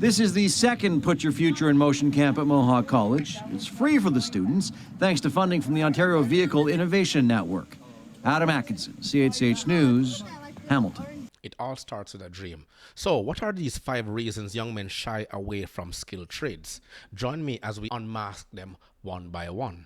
This is the second Put Your Future in Motion camp at Mohawk College. It's free for the students, thanks to funding from the Ontario Vehicle Innovation Network. Adam Atkinson, CHH News, Hamilton. It all starts with a dream. So, what are these 5 reasons young men shy away from skilled trades? Join me as we unmask them one by one.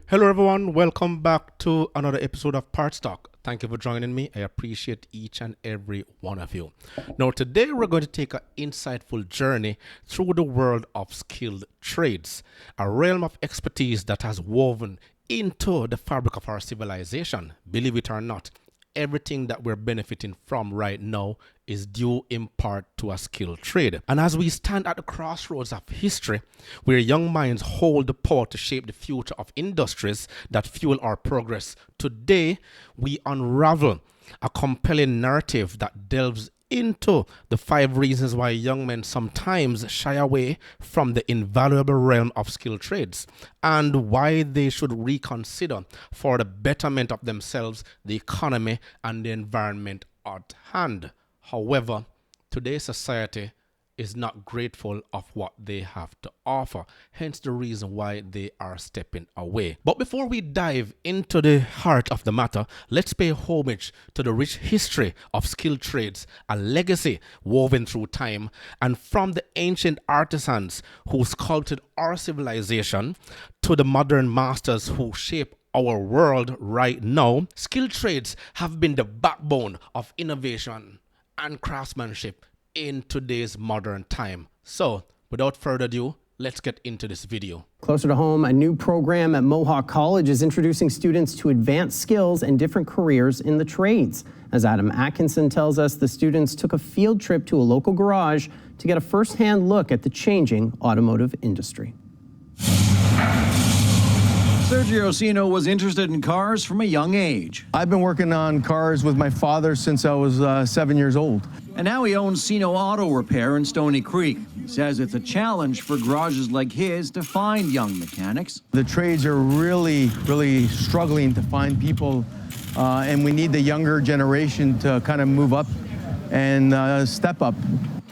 Hello everyone, welcome back to another episode of Parts Talk. Thank you for joining me. I appreciate each and every one of you. Now today we're going to take an insightful journey through the world of skilled trades, a realm of expertise that has woven into the fabric of our civilization. Believe it or not, everything that we're benefiting from right now is due in part to a skilled trade. And as we stand at the crossroads of history, where young minds hold the power to shape the future of industries that fuel our progress, today we unravel a compelling narrative that delves into the 5 reasons why young men sometimes shy away from the invaluable realm of skilled trades and why they should reconsider for the betterment of themselves, the economy, and the environment at hand. However, today's society is not grateful of what they have to offer, hence the reason why they are stepping away. But before we dive into the heart of the matter, let's pay homage to the rich history of skilled trades, a legacy woven through time, and from the ancient artisans who sculpted our civilization to the modern masters who shape our world right now. Skilled trades have been the backbone of innovation and craftsmanship in today's modern time. So, without further ado, let's get into this video. Closer to home, a new program at Mohawk College is introducing students to advanced skills and different careers in the trades. As Adam Atkinson tells us, the students took a field trip to a local garage to get a first-hand look at the changing automotive industry. Sergio Sino was interested in cars from a young age. I've been working on cars with my father since I was 7 years old. And now he owns Sino Auto Repair in Stony Creek. He says it's a challenge for garages like his to find young mechanics. The trades are really struggling to find people, and we need the younger generation to kind of move up and step up.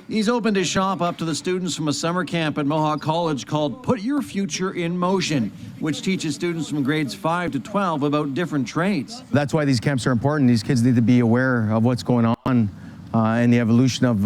He's opened his shop up to the students from a summer camp at Mohawk College called Put Your Future in Motion, which teaches students from grades 5 to 12 about different trades. That's why these camps are important. These kids need to be aware of what's going on and the evolution of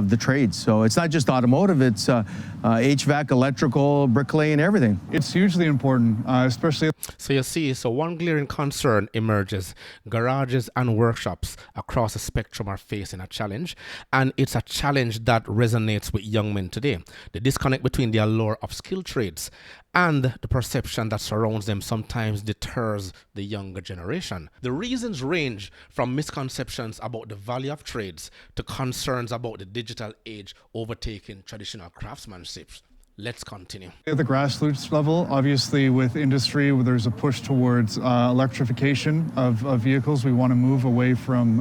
the trades. So it's not just automotive, it's HVAC, electrical, bricklaying, everything. It's hugely important, especially. So you see, one glaring concern emerges. Garages and workshops across the spectrum are facing a challenge, and it's a challenge that resonates with young men today. The disconnect between the allure of skilled trades and the perception that surrounds them sometimes deters the younger generation. The reasons range from misconceptions about the value of trades to concerns about the digital age overtaking traditional craftsmanship. Let's continue. At the grassroots level, obviously with industry, there's a push towards electrification of vehicles. We want to move away from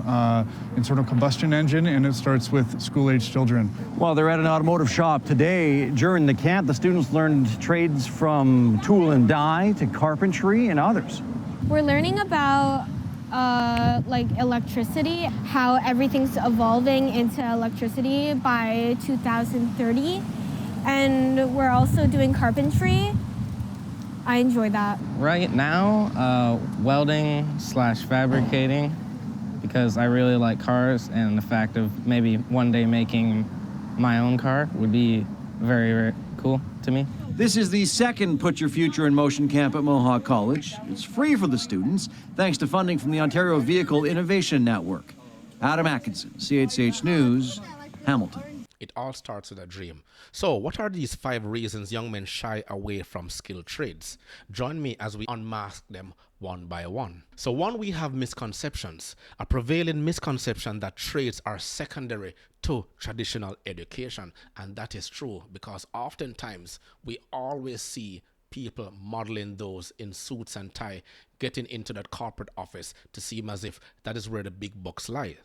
internal combustion engine, and it starts with school-age children. Well, they're at an automotive shop today. During the camp, the students learned trades from tool and die to carpentry and others. We're learning about like electricity, how everything's evolving into electricity by 2030. And we're also doing carpentry. I enjoy that. Right now, welding / fabricating, because I really like cars, and the fact of maybe one day making my own car would be very, very cool to me. This is the second Put Your Future in Motion camp at Mohawk College. It's free for the students, thanks to funding from the Ontario Vehicle Innovation Network. Adam Atkinson, CHH News, Hamilton. It all starts with a dream. So, what are these 5 reasons young men shy away from skilled trades? Join me as we unmask them one by one. So, one, we have misconceptions. A prevailing misconception that trades are secondary to traditional education. And that is true, because oftentimes we always see people modeling those in suits and tie, getting into that corporate office to seem as if that is where the big bucks lie.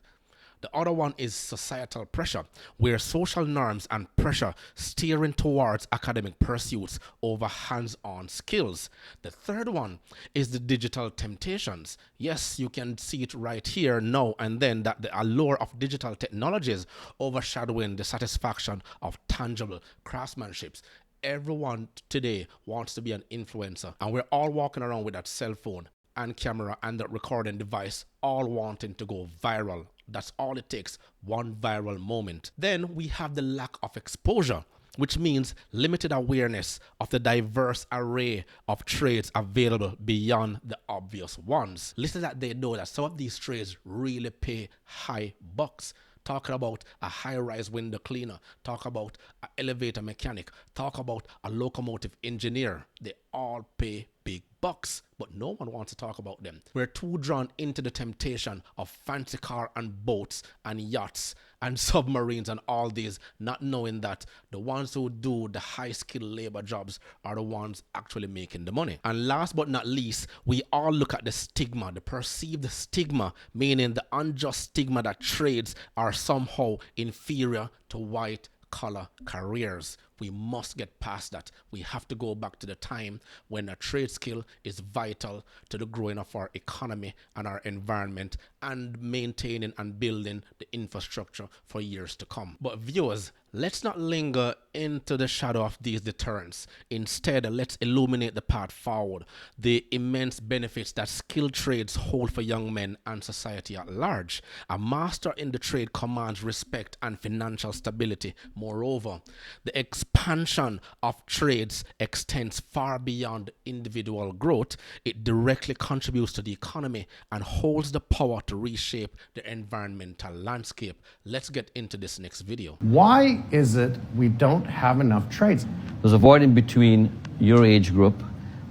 The other one is societal pressure, where social norms and pressure steering towards academic pursuits over hands-on skills. The third one is the digital temptations. Yes, you can see it right here now and then, that the allure of digital technologies overshadowing the satisfaction of tangible craftsmanship. Everyone today wants to be an influencer, and we're all walking around with that cell phone and camera and the recording device, all wanting to go viral. That's all it takes, one viral moment. Then we have the lack of exposure, which means limited awareness of the diverse array of trades available beyond the obvious ones. Little that they know that some of these trades really pay high bucks. Talking about a high-rise window cleaner, talk about an elevator mechanic, talk about a locomotive engineer. They all pay big bucks, but no one wants to talk about them. We're too drawn into the temptation of fancy car and boats and yachts and submarines and all these, not knowing that the ones who do the high-skilled labor jobs are the ones actually making the money. And last but not least, we all look at the stigma, the perceived stigma, meaning the unjust stigma that trades are somehow inferior to white collar careers. We must get past that. We have to go back to the time when a trade skill is vital to the growing of our economy and our environment and maintaining and building the infrastructure for years to come. But viewers, let's not linger into the shadow of these deterrents. Instead, let's illuminate the path forward, the immense benefits that skilled trades hold for young men and society at large. A master in the trade commands respect and financial stability. Moreover, the expansion of trades extends far beyond individual growth. It directly contributes to the economy and holds the power to reshape the environmental landscape. Let's get into this next video. Why is it we don't have enough trades? There's a void in between your age group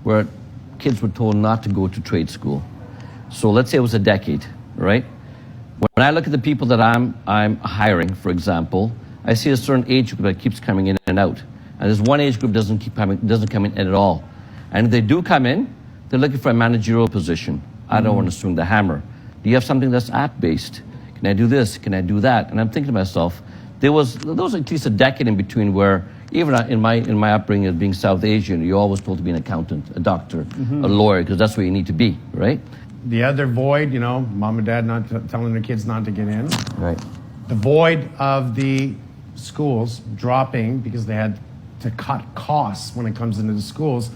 where kids were told not to go to trade school. So let's say it was a decade, right? When I look at the people that I'm hiring, for example, I see a certain age group that keeps coming in and out. And there's one age group doesn't come in at all. And if they do come in, they're looking for a managerial position. I don't want to swing the hammer. Do you have something that's app-based? Can I do this? Can I do that? And I'm thinking to myself, there was at least a decade in between where, even in my upbringing as being South Asian, you're always told to be an accountant, a doctor, a lawyer, because that's where you need to be, right? The other void, you know, mom and dad not telling their kids not to get in. Right. The void of the schools dropping because they had to cut costs when it comes into the schools.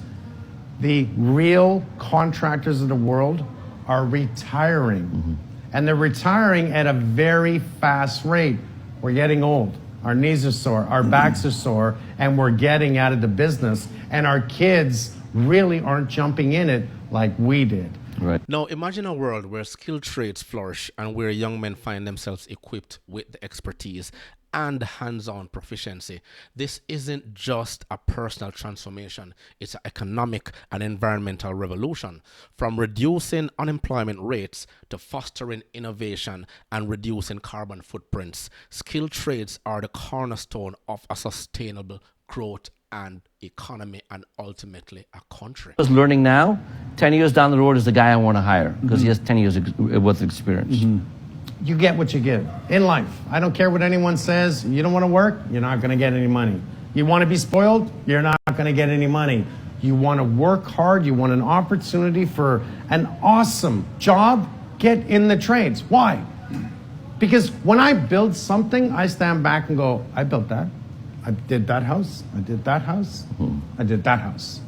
The real contractors of the world are retiring. And they're retiring at a very fast rate. We're getting old. Our knees are sore, our backs are sore, and we're getting out of the business. And our kids really aren't jumping in it like we did. Right. Now, imagine a world where skilled trades flourish and where young men find themselves equipped with the expertise and hands-on proficiency. This isn't just a personal transformation, it's an economic and environmental revolution. From reducing unemployment rates to fostering innovation and reducing carbon footprints, skilled trades are the cornerstone of a sustainable growth and economy and ultimately a country. Just learning now, 10 years down the road is the guy I want to hire because he has 10 years worth of experience. You get what you give in life. I don't care what anyone says. You don't want to work, you're not going to get any money. You want to be spoiled, you're not going to get any money. You want to work hard, you want an opportunity for an awesome job, get in the trades. Why? Because when I build something, I stand back and go, I built that. I did that house, I did that house, I did that house.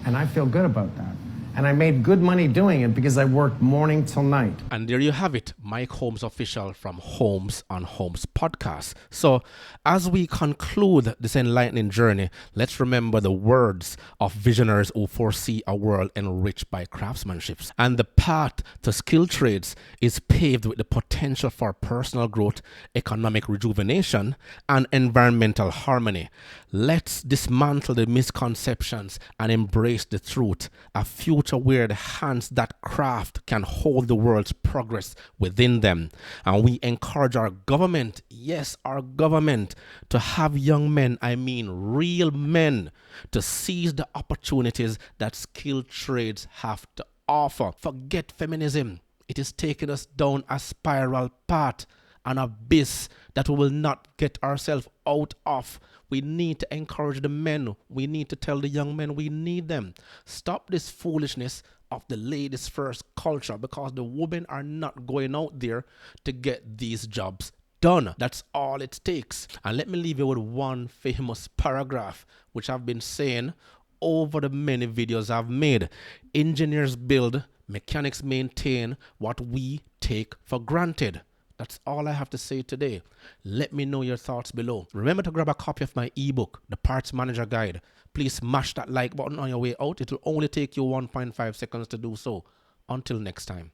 And I feel good about that. And I made good money doing it because I worked morning till night. And there you have it, Mike Holmes official from Holmes on Holmes podcast. So as we conclude this enlightening journey, let's remember the words of visionaries who foresee a world enriched by craftsmanship. And the path to skilled trades is paved with the potential for personal growth, economic rejuvenation, and environmental harmony. Let's dismantle the misconceptions and embrace the truth. A future where the hands that craft can hold the world's progress within them. And we encourage our government, yes, our government, to have young men, I mean real men, to seize the opportunities that skilled trades have to offer. Forget feminism. It is taking us down a spiral path. an abyss that we will not get ourselves out of. We need to encourage the men. We need to tell the young men we need them. Stop this foolishness of the ladies first culture, because the women are not going out there to get these jobs done. That's all it takes. And let me leave you with one famous paragraph which I've been saying over the many videos I've made. Engineers build, mechanics maintain what we take for granted. That's all I have to say today. Let me know your thoughts below. Remember to grab a copy of my ebook, The Parts Manager Guide. Please smash that like button on your way out. It will only take you 1.5 seconds to do so. Until next time.